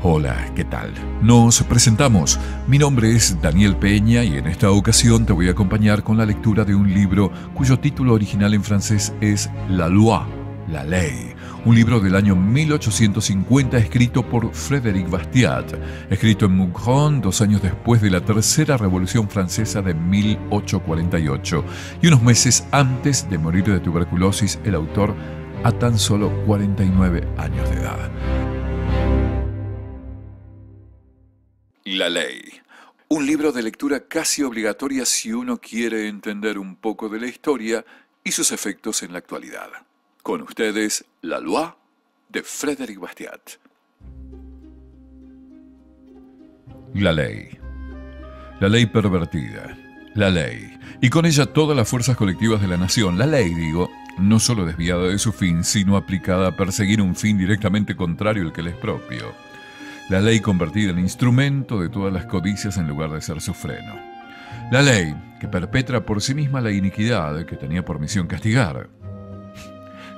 Hola, ¿qué tal? Nos presentamos. Mi nombre es Daniel Peña y en esta ocasión te voy a acompañar con la lectura de un libro cuyo título original en francés es La Loi, la ley. Un libro del año 1850 escrito por Frédéric Bastiat, escrito en Moucron 2 años después de la Tercera Revolución Francesa de 1848 y unos meses antes de morir de tuberculosis el autor a tan solo 49 años de edad. La ley. Un libro de lectura casi obligatoria si uno quiere entender un poco de la historia y sus efectos en la actualidad. Con ustedes, La Loi de Frédéric Bastiat. La ley. La ley pervertida. La ley. Y con ella todas las fuerzas colectivas de la nación. La ley, digo, no solo desviada de su fin, sino aplicada a perseguir un fin directamente contrario al que le es propio. La ley convertida en instrumento de todas las codicias en lugar de ser su freno. La ley que perpetra por sí misma la iniquidad que tenía por misión castigar.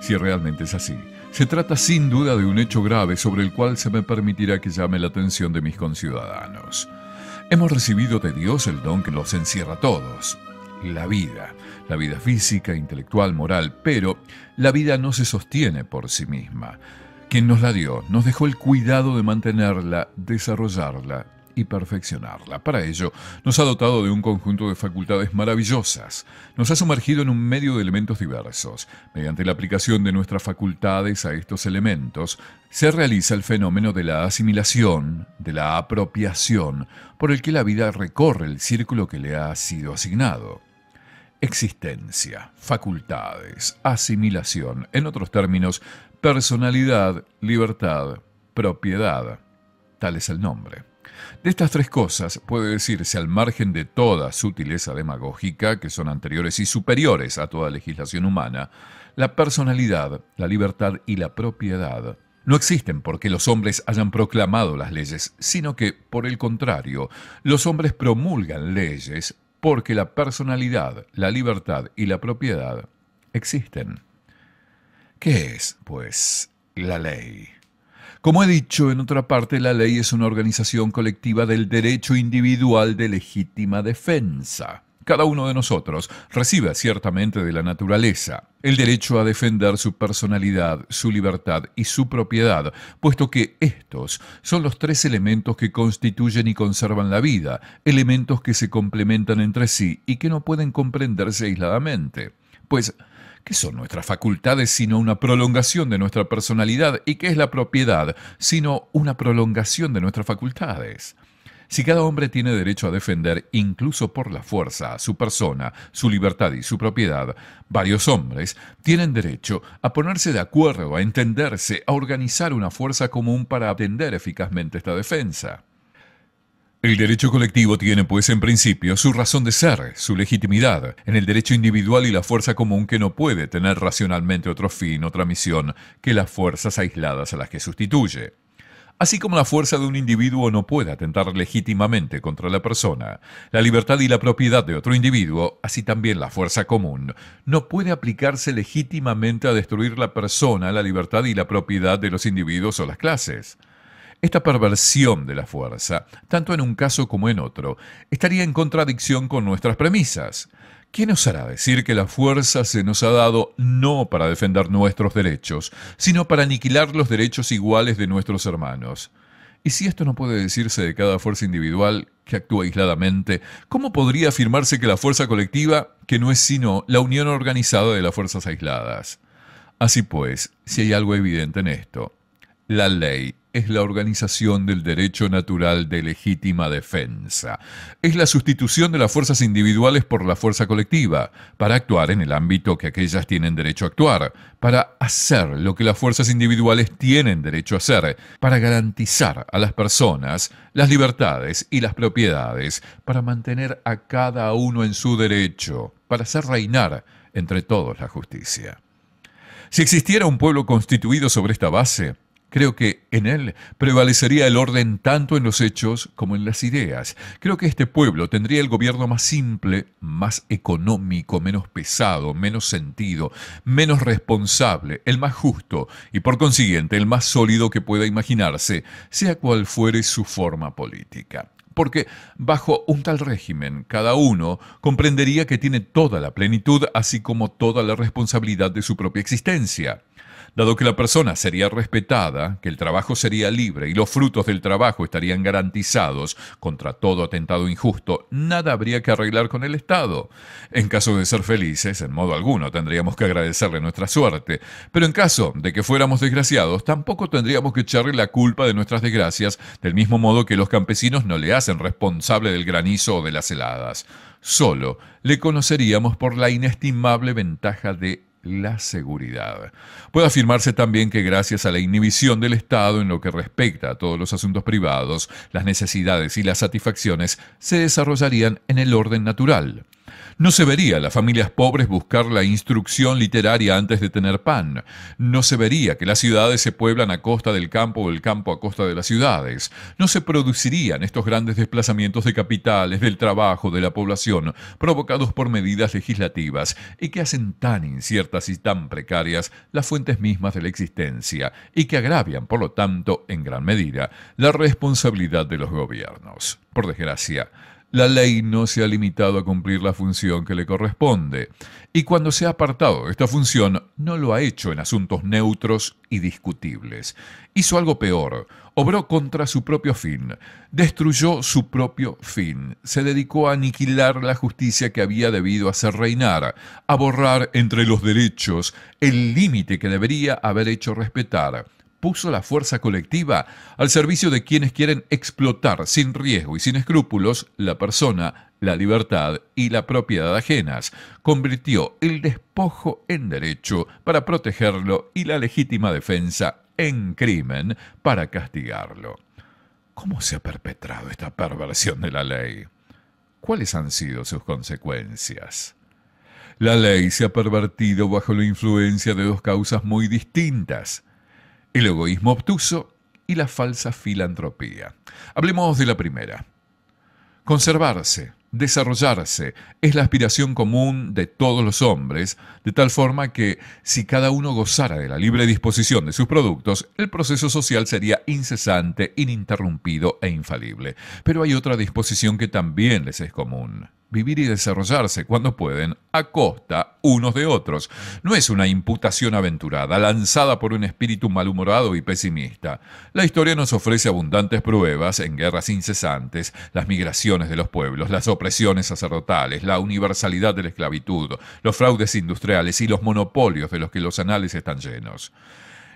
Si realmente es así, se trata sin duda de un hecho grave sobre el cual se me permitirá que llame la atención de mis conciudadanos. Hemos recibido de Dios el don que los encierra a todos. La vida física, intelectual, moral, pero la vida no se sostiene por sí misma. Quien nos la dio, nos dejó el cuidado de mantenerla, desarrollarla y perfeccionarla. Para ello, nos ha dotado de un conjunto de facultades maravillosas. Nos ha sumergido en un medio de elementos diversos. Mediante la aplicación de nuestras facultades a estos elementos, se realiza el fenómeno de la asimilación, de la apropiación, por el que la vida recorre el círculo que le ha sido asignado. Existencia, facultades, asimilación, en otros términos, personalidad, libertad, propiedad. Tal es el nombre. De estas tres cosas puede decirse, al margen de toda sutileza demagógica, que son anteriores y superiores a toda legislación humana, la personalidad, la libertad y la propiedad no existen porque los hombres hayan proclamado las leyes, sino que, por el contrario, los hombres promulgan leyes porque la personalidad, la libertad y la propiedad existen. ¿Qué es, pues, la ley? Como he dicho en otra parte, la ley es una organización colectiva del derecho individual de legítima defensa. Cada uno de nosotros recibe ciertamente de la naturaleza el derecho a defender su personalidad, su libertad y su propiedad, puesto que estos son los tres elementos que constituyen y conservan la vida, elementos que se complementan entre sí y que no pueden comprenderse aisladamente. Pues, ¿qué son nuestras facultades sino una prolongación de nuestra personalidad? ¿Y qué es la propiedad sino una prolongación de nuestras facultades? Si cada hombre tiene derecho a defender, incluso por la fuerza, su persona, su libertad y su propiedad, varios hombres tienen derecho a ponerse de acuerdo, a entenderse, a organizar una fuerza común para atender eficazmente esta defensa. El derecho colectivo tiene, pues, en principio, su razón de ser, su legitimidad, en el derecho individual y la fuerza común que no puede tener racionalmente otro fin, otra misión, que las fuerzas aisladas a las que sustituye. Así como la fuerza de un individuo no puede atentar legítimamente contra la persona, la libertad y la propiedad de otro individuo, así también la fuerza común, no puede aplicarse legítimamente a destruir la persona, la libertad y la propiedad de los individuos o las clases. Esta perversión de la fuerza, tanto en un caso como en otro, estaría en contradicción con nuestras premisas. ¿Quién osará decir que la fuerza se nos ha dado no para defender nuestros derechos, sino para aniquilar los derechos iguales de nuestros hermanos? Y si esto no puede decirse de cada fuerza individual que actúa aisladamente, ¿cómo podría afirmarse que la fuerza colectiva, que no es sino la unión organizada de las fuerzas aisladas? Así pues, si hay algo evidente en esto, la ley es la organización del derecho natural de legítima defensa. Es la sustitución de las fuerzas individuales por la fuerza colectiva, para actuar en el ámbito que aquellas tienen derecho a actuar, para hacer lo que las fuerzas individuales tienen derecho a hacer, para garantizar a las personas las libertades y las propiedades, para mantener a cada uno en su derecho, para hacer reinar entre todos la justicia. Si existiera un pueblo constituido sobre esta base, Creo que en él prevalecería el orden tanto en los hechos como en las ideas. Creo que este pueblo tendría el gobierno más simple, más económico, menos pesado, menos sentido, menos responsable, el más justo y por consiguiente el más sólido que pueda imaginarse, sea cual fuere su forma política. Porque bajo un tal régimen, cada uno comprendería que tiene toda la plenitud, así como toda la responsabilidad de su propia existencia. Dado que la persona sería respetada, que el trabajo sería libre y los frutos del trabajo estarían garantizados contra todo atentado injusto, nada habría que arreglar con el Estado. En caso de ser felices, en modo alguno tendríamos que agradecerle nuestra suerte, pero en caso de que fuéramos desgraciados, tampoco tendríamos que echarle la culpa de nuestras desgracias, del mismo modo que los campesinos no le hacen responsable del granizo o de las heladas. Solo le conoceríamos por la inestimable ventaja de la seguridad. Puede afirmarse también que gracias a la inhibición del Estado en lo que respecta a todos los asuntos privados, las necesidades y las satisfacciones se desarrollarían en el orden natural. No se vería a las familias pobres buscar la instrucción literaria antes de tener pan. No se vería que las ciudades se pueblan a costa del campo o el campo a costa de las ciudades. No se producirían estos grandes desplazamientos de capitales, del trabajo, de la población, provocados por medidas legislativas y que hacen tan inciertas y tan precarias las fuentes mismas de la existencia y que agravian, por lo tanto, en gran medida, la responsabilidad de los gobiernos. Por desgracia, la ley no se ha limitado a cumplir la función que le corresponde, y cuando se ha apartado de esta función, no lo ha hecho en asuntos neutros y discutibles. Hizo algo peor, obró contra su propio fin, destruyó su propio fin, se dedicó a aniquilar la justicia que había debido hacer reinar, a borrar entre los derechos el límite que debería haber hecho respetar. Puso la fuerza colectiva al servicio de quienes quieren explotar sin riesgo y sin escrúpulos la persona, la libertad y la propiedad ajenas. Convirtió el despojo en derecho para protegerlo y la legítima defensa en crimen para castigarlo. ¿Cómo se ha perpetrado esta perversión de la ley? ¿Cuáles han sido sus consecuencias? La ley se ha pervertido bajo la influencia de dos causas muy distintas: el egoísmo obtuso y la falsa filantropía. Hablemos de la primera. Conservarse, desarrollarse, es la aspiración común de todos los hombres, de tal forma que, si cada uno gozara de la libre disposición de sus productos, el proceso social sería incesante, ininterrumpido e infalible. Pero hay otra disposición que también les es común: vivir y desarrollarse cuando pueden, a costa unos de otros. No es una imputación aventurada, lanzada por un espíritu malhumorado y pesimista. La historia nos ofrece abundantes pruebas en guerras incesantes, las migraciones de los pueblos, las opresiones sacerdotales, la universalidad de la esclavitud, los fraudes industriales y los monopolios de los que los anales están llenos.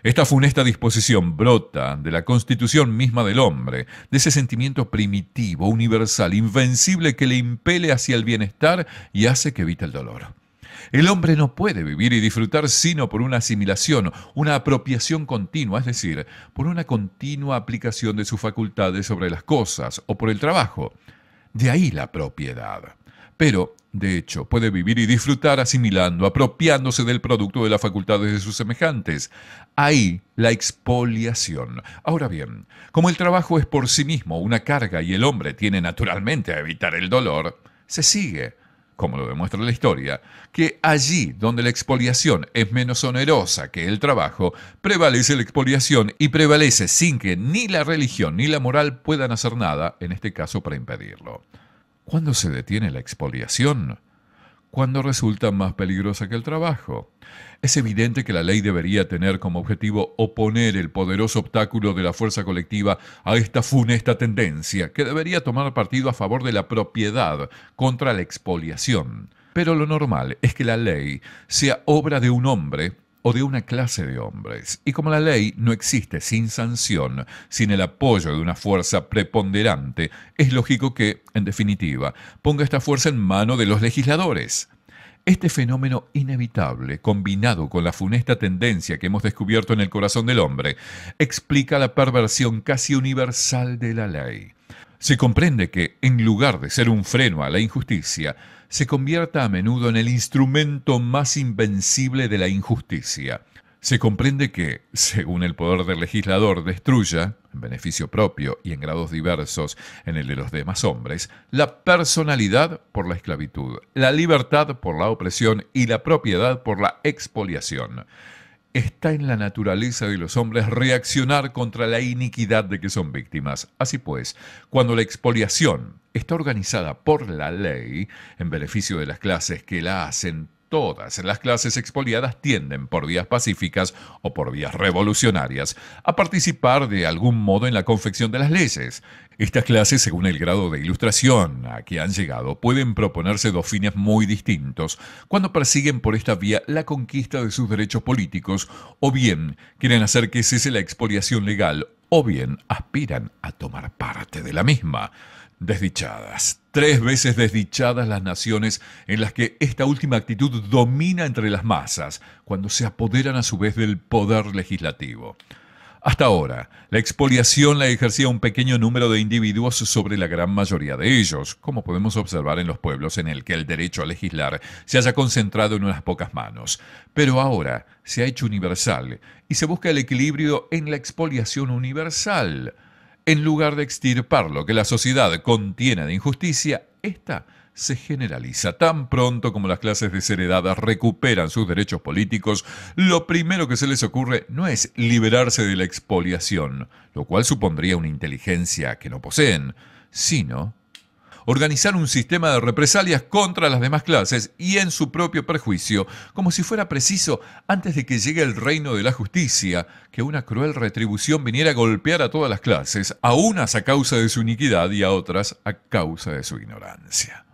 Esta funesta disposición brota de la constitución misma del hombre, de ese sentimiento primitivo, universal, invencible que le impele hacia el bienestar y hace que evite el dolor. El hombre no puede vivir y disfrutar sino por una asimilación, una apropiación continua, es decir, por una continua aplicación de sus facultades sobre las cosas o por el trabajo. De ahí la propiedad. Pero, de hecho, puede vivir y disfrutar asimilando, apropiándose del producto de las facultades de sus semejantes. Ahí la expoliación. Ahora bien, como el trabajo es por sí mismo una carga y el hombre tiene naturalmente a evitar el dolor, se sigue, como lo demuestra la historia, que allí donde la expoliación es menos onerosa que el trabajo, prevalece la expoliación y prevalece sin que ni la religión ni la moral puedan hacer nada, en este caso para impedirlo. ¿Cuándo se detiene la expoliación? Cuando resulta más peligrosa que el trabajo. Es evidente que la ley debería tener como objetivo oponer el poderoso obstáculo de la fuerza colectiva a esta funesta tendencia, que debería tomar partido a favor de la propiedad contra la expoliación. Pero lo normal es que la ley sea obra de un hombre o de una clase de hombres. Y como la ley no existe sin sanción, sin el apoyo de una fuerza preponderante, es lógico que, en definitiva, ponga esta fuerza en mano de los legisladores. Este fenómeno inevitable, combinado con la funesta tendencia que hemos descubierto en el corazón del hombre, explica la perversión casi universal de la ley. Se comprende que, en lugar de ser un freno a la injusticia, se convierta a menudo en el instrumento más invencible de la injusticia. se comprende que, según el poder del legislador destruya, en beneficio propio y en grados diversos en el de los demás hombres, la personalidad por la esclavitud, la libertad por la opresión y la propiedad por la expoliación. Está en la naturaleza de los hombres reaccionar contra la iniquidad de que son víctimas. Así pues, cuando la expoliación está organizada por la ley, en beneficio de las clases que la hacen, todas las clases expoliadas tienden, por vías pacíficas o por vías revolucionarias, a participar de algún modo en la confección de las leyes. Estas clases, según el grado de ilustración a que han llegado, pueden proponerse dos fines muy distintos cuando persiguen por esta vía la conquista de sus derechos políticos, o bien quieren hacer que cese la expoliación legal, o bien aspiran a tomar parte de la misma. Desdichadas, 3 veces desdichadas las naciones en las que esta última actitud domina entre las masas, cuando se apoderan a su vez del poder legislativo. Hasta ahora, la expoliación la ejercía un pequeño número de individuos sobre la gran mayoría de ellos, como podemos observar en los pueblos en el que el derecho a legislar se haya concentrado en unas pocas manos. Pero ahora se ha hecho universal y se busca el equilibrio en la expoliación universal. En lugar de extirpar lo que la sociedad contiene de injusticia, esta se generaliza. Tan pronto como las clases desheredadas recuperan sus derechos políticos, lo primero que se les ocurre no es liberarse de la expoliación, lo cual supondría una inteligencia que no poseen, sino organizar un sistema de represalias contra las demás clases y en su propio perjuicio, como si fuera preciso, antes de que llegue el reino de la justicia, que una cruel retribución viniera a golpear a todas las clases, a unas a causa de su iniquidad y a otras a causa de su ignorancia.